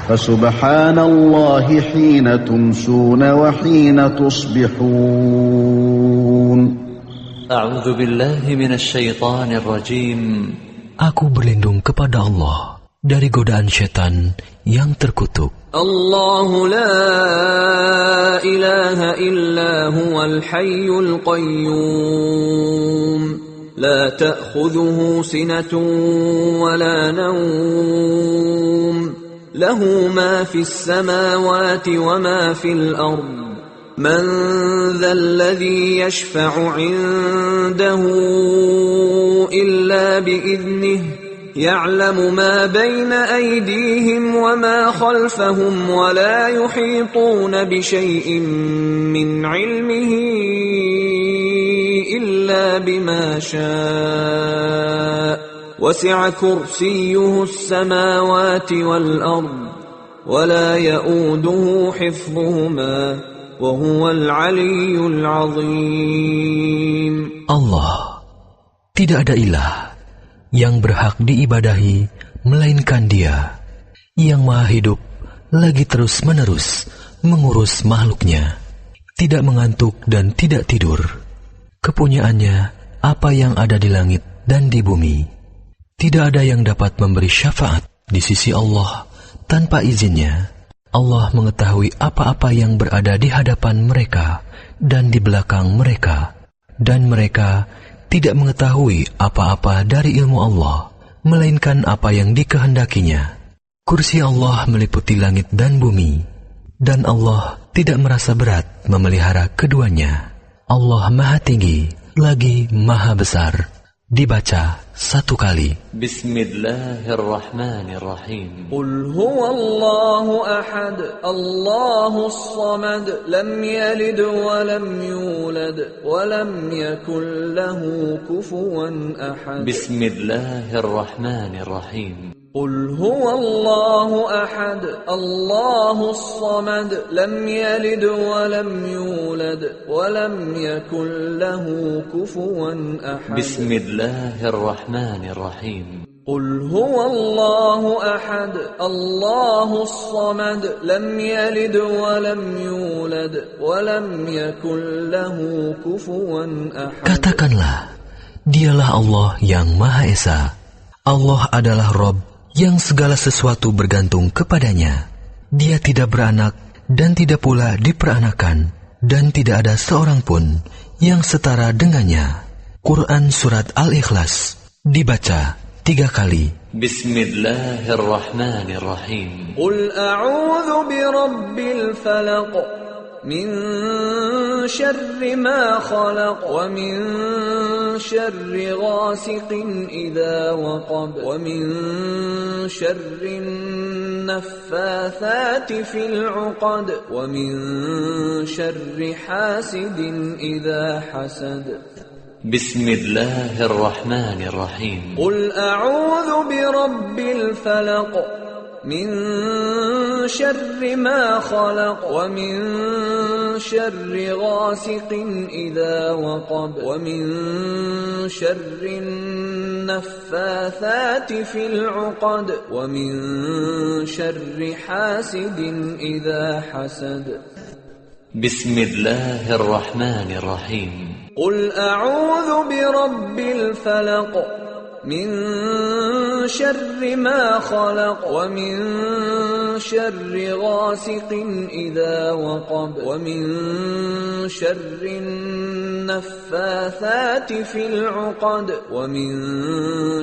فسبحان الله حين تمسون وحين تصبحون. أعوذ بالله من الشيطان الرجيم. Aku berlindung kepada Allah dari godaan syaitan yang terkutuk. Allahu la ilaha illa huwal hayyul qayyum. La ta'khudhuhu sinatun wa la nawm. Lahu ma fis samawati wa ma fil ard. Man dhal ladhi yashfa'u 'indahu illa bi'idhnihi. يعلم ما بين أيديهم وما خلفهم ولا يحيطون بشيء من علمه إلا بما شاء وسع كرسيه السماوات والأرض ولا يؤوده حفظهما وهو العلي العظيم. Allah, tidak ada ilah yang berhak diibadahi melainkan Dia, yang maha hidup lagi terus-menerus mengurus makhluknya, tidak mengantuk dan tidak tidur. Kepunyaannya apa yang ada di langit dan di bumi. Tidak ada yang dapat memberi syafaat di sisi Allah tanpa izinnya. Allah mengetahui apa-apa yang berada di hadapan mereka dan di belakang mereka, dan mereka tidak mengetahui apa-apa dari ilmu Allah, melainkan apa yang dikehendakinya. Kursi Allah meliputi langit dan bumi, dan Allah tidak merasa berat memelihara keduanya. Allah Maha Tinggi, lagi Maha Besar. Dibaca satu kali. Bismillahirrahmanirrahim. Qul huwallahu ahad, Allahus samad, lam yalid wa lam yulad, wa lam yakul lahu kufuwan ahad. Bismillahirrahmanirrahim. قل هو الله أحد الله الصمد لم يلد ولم يولد ولم يكن له كفوا أحد. بسم الله الرحمن الرحيم. قل هو الله أحد الله الصمد لم يلد ولم يولد ولم يكن له كفوا أحد. Katakanlah, Dialah Allah yang Maha Esa. Allah adalah Rabb yang segala sesuatu bergantung kepadanya. Dia tidak beranak dan tidak pula diperanakan, dan tidak ada seorang pun yang setara dengannya. Quran Surat Al-Ikhlas, dibaca 3 kali. Bismillahirrahmanirrahim. Qul a'udzu birabbil falaq min syarri ma khalaq wa min syarri ghasiqin idza waqab wa min syarri naffathati fil 'uqad wa min syarri hasidin idza hasad. Bismillahirrahmanirrahim. Qul a'udzu birabbil falaq min syarri ma khalaq wa min syarri ghasiqin idza waqab wa min syarri naffathati fil 'uqad wa min syarri hasidin idza hasad. Bismillahirrahmanirrahim. Qul a'udzu birabbil falaq min syarri ma khalaq wa min syarri ghasiqin idza waqab wa min syarri naffathati fil 'uqad wa min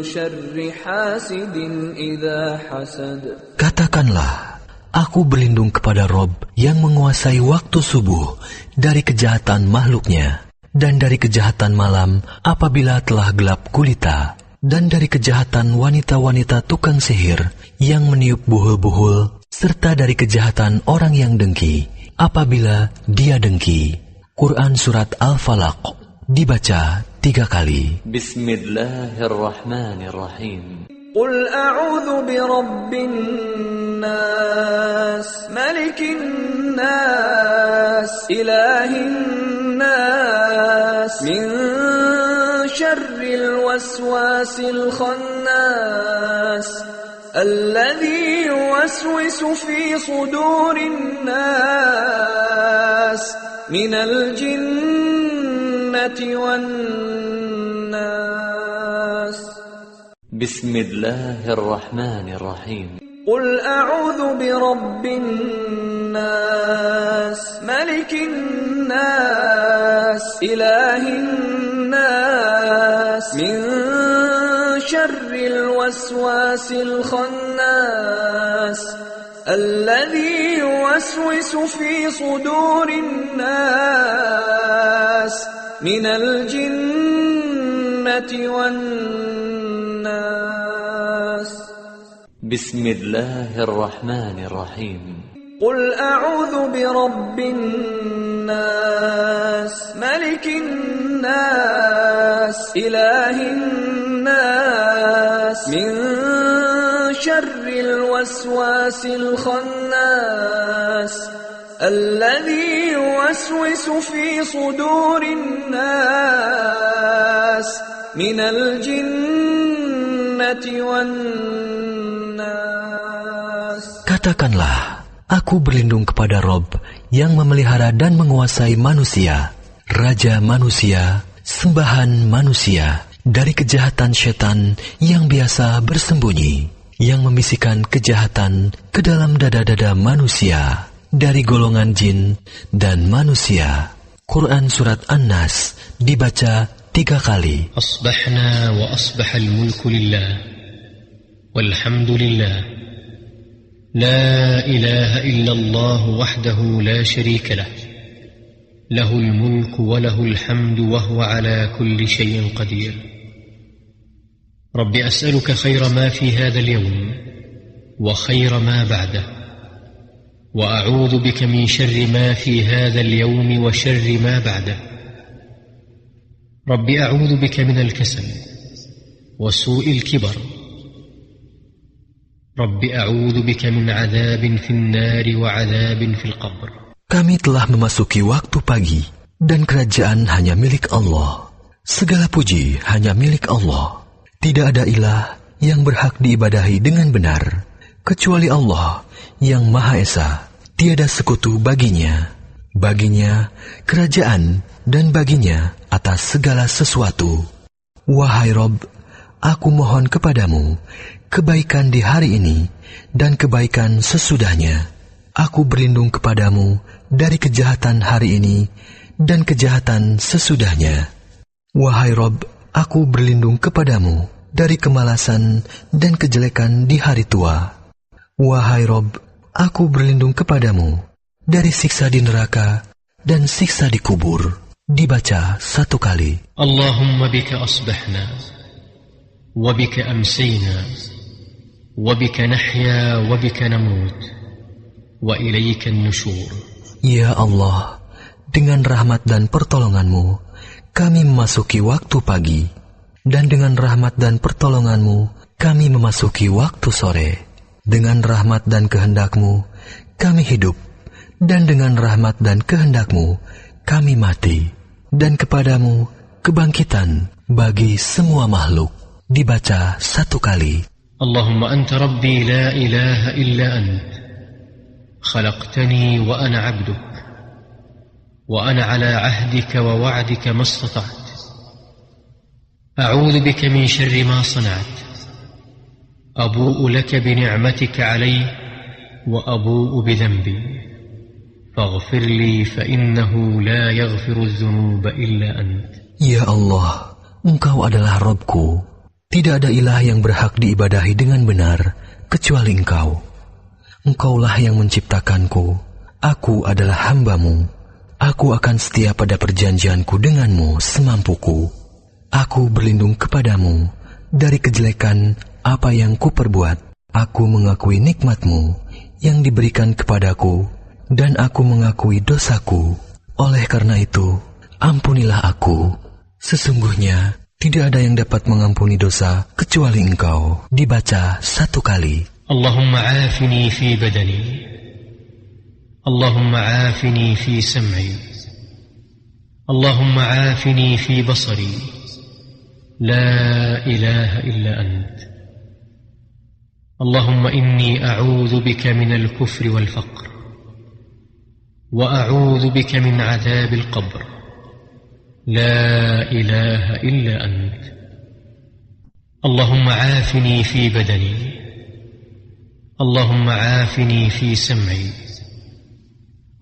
syarri hasidin idza hasad. Katakanlah, aku berlindung kepada Rabb yang menguasai waktu subuh dari kejahatan makhluknya, dan dari kejahatan malam apabila telah gelap gulita, dan dari kejahatan wanita-wanita tukang sihir yang meniup buhul-buhul, serta dari kejahatan orang yang dengki apabila dia dengki. Quran Surat Al-Falaq, dibaca 3 kali. Bismillahirrahmanirrahim. Qul a'udzu birabbin nas, malikin nas, ilahin nas, min syarril waswasil khannas, الذي يوسوس في صدور الناس من الجنة والناس. بسم الله الرحمن الرحيم. قل أعوذ برب الناس ملك الناس إله الناس من شر الوسواس الخناس الذي يوسوس في صدور الناس من الجنة والناس. بسم الله الرحمن الرحيم. قل أعوذ برب الناس ملك الناس إله الناس من شر الوسواس الخناس الذي يوسوس في صدور الناس من الجنة والناس. Katakanlah, aku berlindung kepada Rob yang memelihara dan menguasai manusia, Raja manusia, sembahan manusia, dari kejahatan setan yang biasa bersembunyi, yang membisikkan kejahatan ke dalam dada-dada manusia, dari golongan jin dan manusia. Quran Surat An-Nas dibaca 3 kali. Asbahna wa asbahal mulku lillah, walhamdulillah, la ilaha illallah wahdahu la sharika lah, lahul mulku wa lahul hamdu wa huwa ala kulli shay'in qadir. Rabbi as'aluka khayra ma fi hadha al-yawm wa khayra ma ba'dah, wa a'udhu bika min sharri ma fi hadha al-yawm wa sharri ma ba'dah. Rabbi a'udhu bika min al-kasal wa su'il kibar. Rabbi a'udhu bika min 'adhabin fin nari wa 'adhabin fil qabr. Kami telah memasuki waktu pagi, dan kerajaan hanya milik Allah. Segala puji hanya milik Allah. Tidak ada ilah yang berhak diibadahi dengan benar, kecuali Allah yang Maha Esa. Tiada sekutu baginya. Baginya kerajaan dan baginya atas segala sesuatu. Wahai Rob, aku mohon kepadamu kebaikan di hari ini dan kebaikan sesudahnya. Aku berlindung kepadamu dari kejahatan hari ini dan kejahatan sesudahnya. Wahai Rob, aku berlindung kepadamu dari kemalasan dan kejelekan di hari tua. Wahai Rob, aku berlindung kepadamu dari siksa di neraka dan siksa di kubur. Dibaca 1 kali. Allahumma bika asbahna, wa bika amsayna, wa bika nahya, wa bika namut, wa ilayka an-nushur. Ya Allah, dengan rahmat dan pertolonganmu, kami memasuki waktu pagi, dan dengan rahmat dan pertolonganmu, kami memasuki waktu sore. Dengan rahmat dan kehendakmu, kami hidup, dan dengan rahmat dan kehendakmu, kami mati. Dan kepadamu kebangkitan bagi semua makhluk. Dibaca 1 kali. Allahumma anta rabbi la ilaha illa ant. Khalaqtani wa ana abduk. Wa ana ala ahdika wa wa'dika mastata'at. A'udhu bika min syarri ma sana'at. Abu'u laka bini'matika alayhi wa abu'u bidhanbi. Faghfir li fa innahu la yaghfiru adh-dhunuba illa ant. Ya Allah, Engkau adalah Rabbku. Tidak ada ilah yang berhak diibadahi dengan benar kecuali Engkau. Engkaulah yang menciptakanku. Aku adalah hamba-Mu. Aku akan setia pada perjanjianku denganmu semampuku. Aku berlindung kepadamu dari kejelekan apa yang kuperbuat. Aku mengakui nikmat-Mu yang diberikan kepadaku, dan aku mengakui dosaku. Oleh karena itu, ampunilah aku. Sesungguhnya tidak ada yang dapat mengampuni dosa kecuali Engkau. Dibaca 1 kali. Allahumma afini fi badani. Allahumma afini fi sam'i. Allahumma afini fi basari. La ilaha illa ant. اللهم إني أعوذ بك من الكفر والفقر وأعوذ بك من عذاب القبر لا إله إلا أنت اللهم عافني في بدني اللهم عافني في سمعي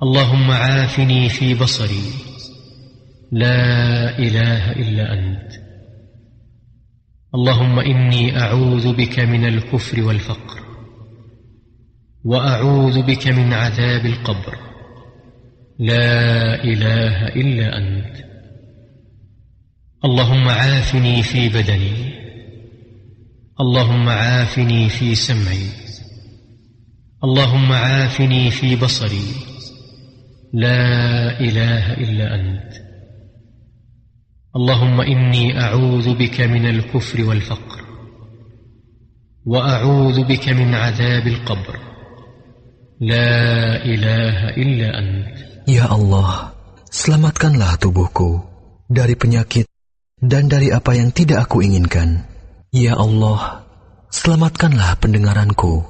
اللهم عافني في بصري لا إله إلا أنت اللهم إني أعوذ بك من الكفر والفقر وأعوذ بك من عذاب القبر لا إله إلا أنت اللهم عافني في بدني اللهم عافني في سمعي اللهم عافني في بصري لا إله إلا أنت اللهم إني أعوذ بك من الكفر والفقر وأعوذ بك من عذاب القبر لا إله إلا أنت Ya Allah, selamatkanlah tubuhku dari penyakit dan dari apa yang tidak aku inginkan. Ya Allah, selamatkanlah pendengaranku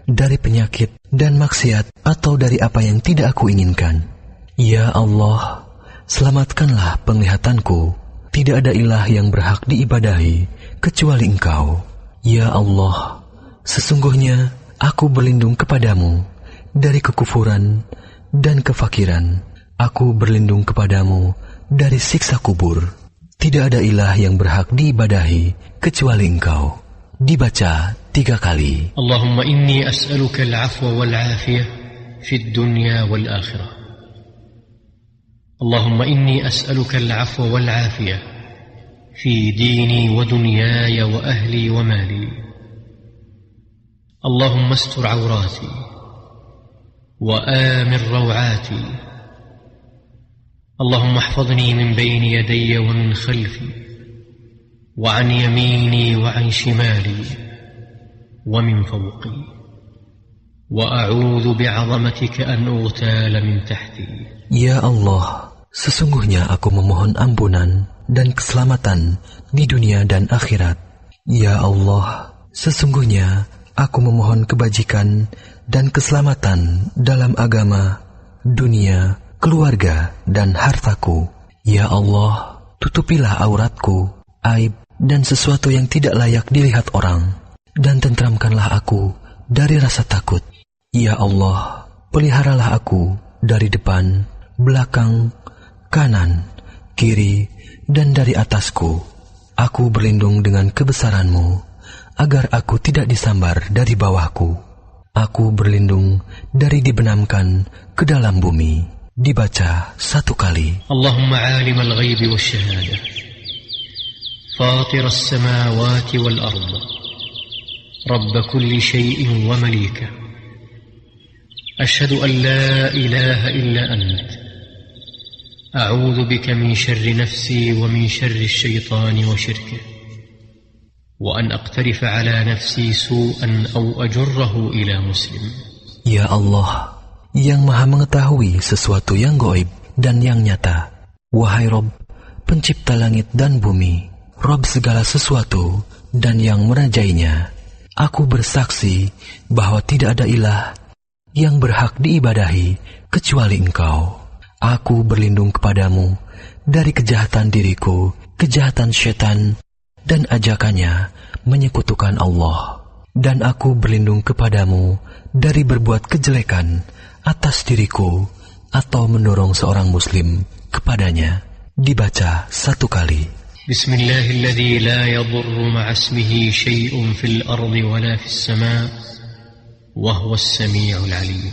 dari penyakit dan maksiat atau dari apa yang tidak aku inginkan. Ya Allah, selamatkanlah penglihatanku. Tidak ada ilah yang berhak diibadahi kecuali Engkau. Ya Allah, sesungguhnya aku berlindung kepadamu dari kekufuran dan kefakiran. Aku berlindung kepadamu dari siksa kubur. Tidak ada ilah yang berhak diibadahi kecuali Engkau. Dibaca 3 kali. Allahumma inni as'aluka al-'afwa wal-'afiyah fid dunya wal-akhirah. اللهم إني أسألك العفو والعافية في ديني ودنياي وأهلي ومالي اللهم استر عوراتي وآمن روعاتي اللهم احفظني من بين يدي ومن خلفي وعن يميني وعن شمالي ومن فوقي وأعوذ بعظمتك أن أغتال من تحتي. Ya Allah, sesungguhnya aku memohon ampunan dan keselamatan di dunia dan akhirat. Ya Allah, sesungguhnya aku memohon kebajikan dan keselamatan dalam agama, dunia, keluarga, dan hartaku. Ya Allah, tutupilah auratku, aib, dan sesuatu yang tidak layak dilihat orang, dan tentramkanlah aku dari rasa takut. Ya Allah, peliharalah aku dari depan, belakang, kanan, kiri, dan dari atasku. Aku berlindung dengan kebesaran-Mu, agar aku tidak disambar dari bawahku. Aku berlindung dari dibenamkan ke dalam bumi. Dibaca 1 kali. Allahumma alim al-ghaybi wash-shahada, fatir as-samawati wal-ard, rabb kulli shay'in wa malika, ashhadu an la ilaha illa ant, a'udzu bika min syarri nafsi wa min syarri asy-syaitani wa syirkihi, wa an aqtarifa ala nafsi su'an aw ajurrahu ila muslim. Ya Allah, yang maha mengetahui sesuatu yang gaib dan yang nyata. Wahai Rabb, pencipta langit dan bumi, Rabb segala sesuatu dan yang merajainya, aku bersaksi bahwa tidak ada ilah yang berhak diibadahi kecuali Engkau. Aku berlindung kepadamu dari kejahatan diriku, kejahatan syaitan, dan ajakannya menyekutukan Allah. Dan aku berlindung kepadamu dari berbuat kejelekan atas diriku atau mendorong seorang muslim kepadanya. Dibaca 1 kali. Bismillahilladzi la yadurru ma'asmihi syai'un fil ardi wala fis sama' wa huwas sami'ul 'alim.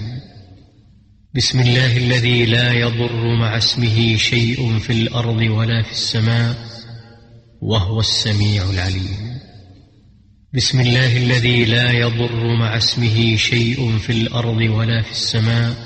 Bismillahilladzi la yadurru ma'asmihi syai'un fil ardi wala fis sama' wa huwas sami'ul 'alim. Bismillahilladzi la yadurru ma'asmihi syai'un fil ardi wala fis sama'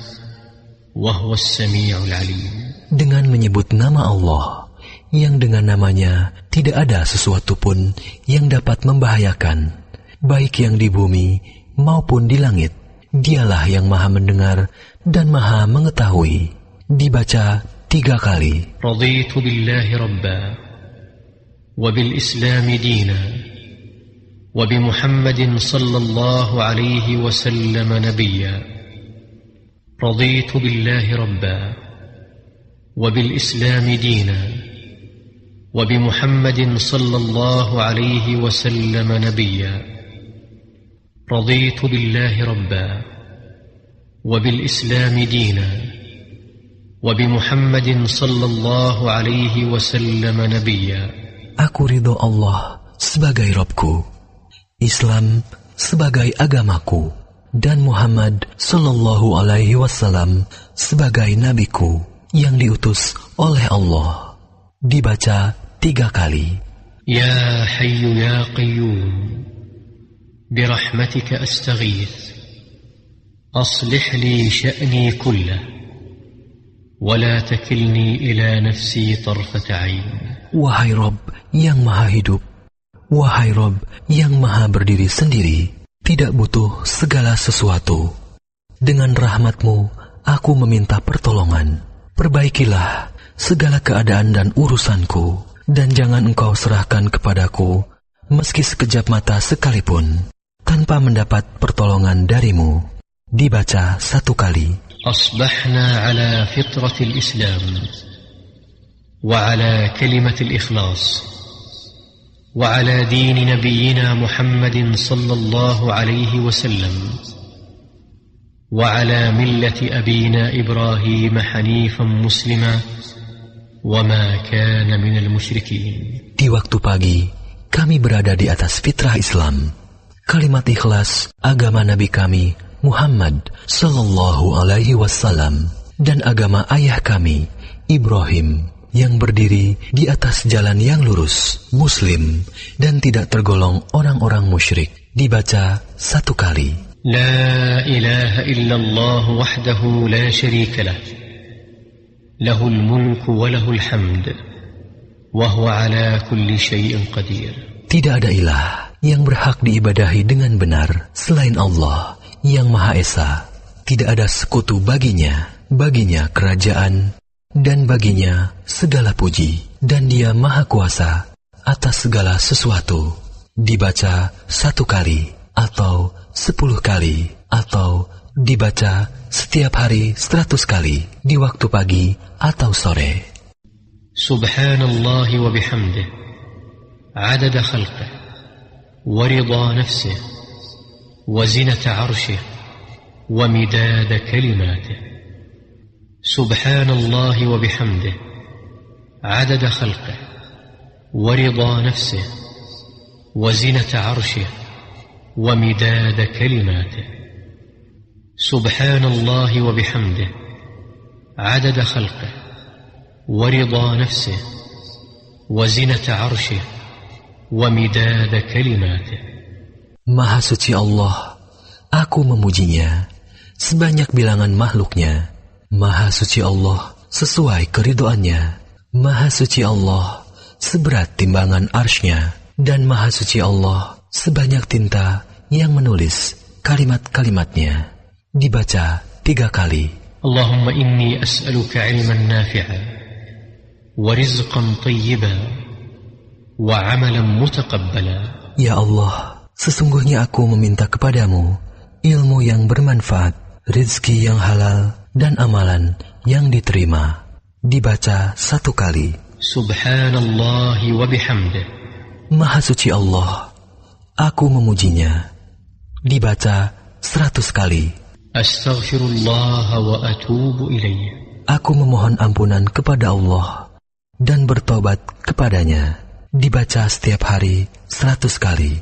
wa huwas sami'ul 'alim. Dengan menyebut nama Allah, yang dengan namanya tidak ada sesuatu pun yang dapat membahayakan, baik yang di bumi maupun di langit. Dialah yang maha mendengar dan maha mengetahui. Dibaca 3 kali. Raditu billahi rabba wa bil islami dina وبمحمد صلى الله عليه وسلم نبيا رضيت بالله ربا وبالإسلام دينا وبمحمد صلى الله عليه وسلم نبيا رضيت بالله ربا وبالإسلام دينا وبمحمد صلى الله عليه وسلم نبيا. Aku ridho Allah sebagai Rabbku, Islam sebagai agamaku, dan Muhammad sallallahu alaihi wasallam sebagai nabiku yang diutus oleh Allah. Dibaca 3 kali. Ya Hayyu ya Qayyum, birahmatika astaghith, aslih li sya'ni kullah, wa la takilni ila nafsi tarfata 'ain. Wahai Rabb yang maha hidup, wahai Rabb yang maha berdiri sendiri, tidak butuh segala sesuatu. Dengan rahmat-Mu, aku meminta pertolongan. Perbaikilah segala keadaan dan urusanku, dan jangan Engkau serahkan kepadaku, meski sekejap mata sekalipun, tanpa mendapat pertolongan dari-Mu. Dibaca 1 kali. Asbahna ala fitratil Islam, wa ala kalimatil ikhlas, وعلى دين نبينا محمد صلى الله عليه وسلم وعلى ملة أبينا إبراهيم حنيفا مسلما وما كان من المشركين. Di waktu pagi, kami berada di atas fitrah Islam, kalimat ikhlas agama Nabi kami Muhammad sallallahu alaihi wasallam, dan agama ayah kami Ibrahim, yang berdiri di atas jalan yang lurus, muslim, dan tidak tergolong orang-orang musyrik. Dibaca 1 kali. La ilaha illallah wahdahu la syarika lah, lahul mulku wa lahul hamd, wa huwa ala kulli syai'in qadir. Tidak ada ilah yang berhak diibadahi dengan benar selain Allah yang Maha Esa. Tidak ada sekutu baginya kerajaan, dan baginya segala puji, dan Dia Maha Kuasa atas segala sesuatu. Dibaca 1 kali, atau 10 kali, atau dibaca setiap hari 100 kali, di waktu pagi atau sore. Subhanallah wa bihamdih, adada khalqih, wa rida nafsih, wa zinata arshih, wa midada kalimatih. سبحان الله وبحمده عدد خلقه ورضا نفسه وزنة عرشه ومداد كلماته. سبحان الله وبحمده عدد خلقه ورضا نفسه وزنة عرشه ومداد كلماته. Maha suci Allah, aku memujinya sebanyak bilangan makhluknya. Maha suci Allah sesuai keridhoannya. Maha suci Allah seberat timbangan arsy-Nya, dan Maha suci Allah sebanyak tinta yang menulis kalimat-kalimatnya. Dibaca 3 kali. Allahumma inni as'aluka ilman nafi'a wa rizqan tayyiba wa amalan mutaqabbala. Ya Allah, sesungguhnya aku meminta kepadamu ilmu yang bermanfaat, rezeki yang halal, dan amalan yang diterima. Dibaca 1 kali. Subhanallah wa bihamdih. Maha suci Allah, aku memujinya. Dibaca 100 kali. Astaghfirullah wa atubu ilaih. Aku memohon ampunan kepada Allah dan bertobat kepadanya. Dibaca setiap hari 100 kali.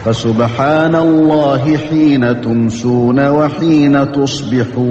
Fasubhanallahi hina tumsuna wa hina tusbihun.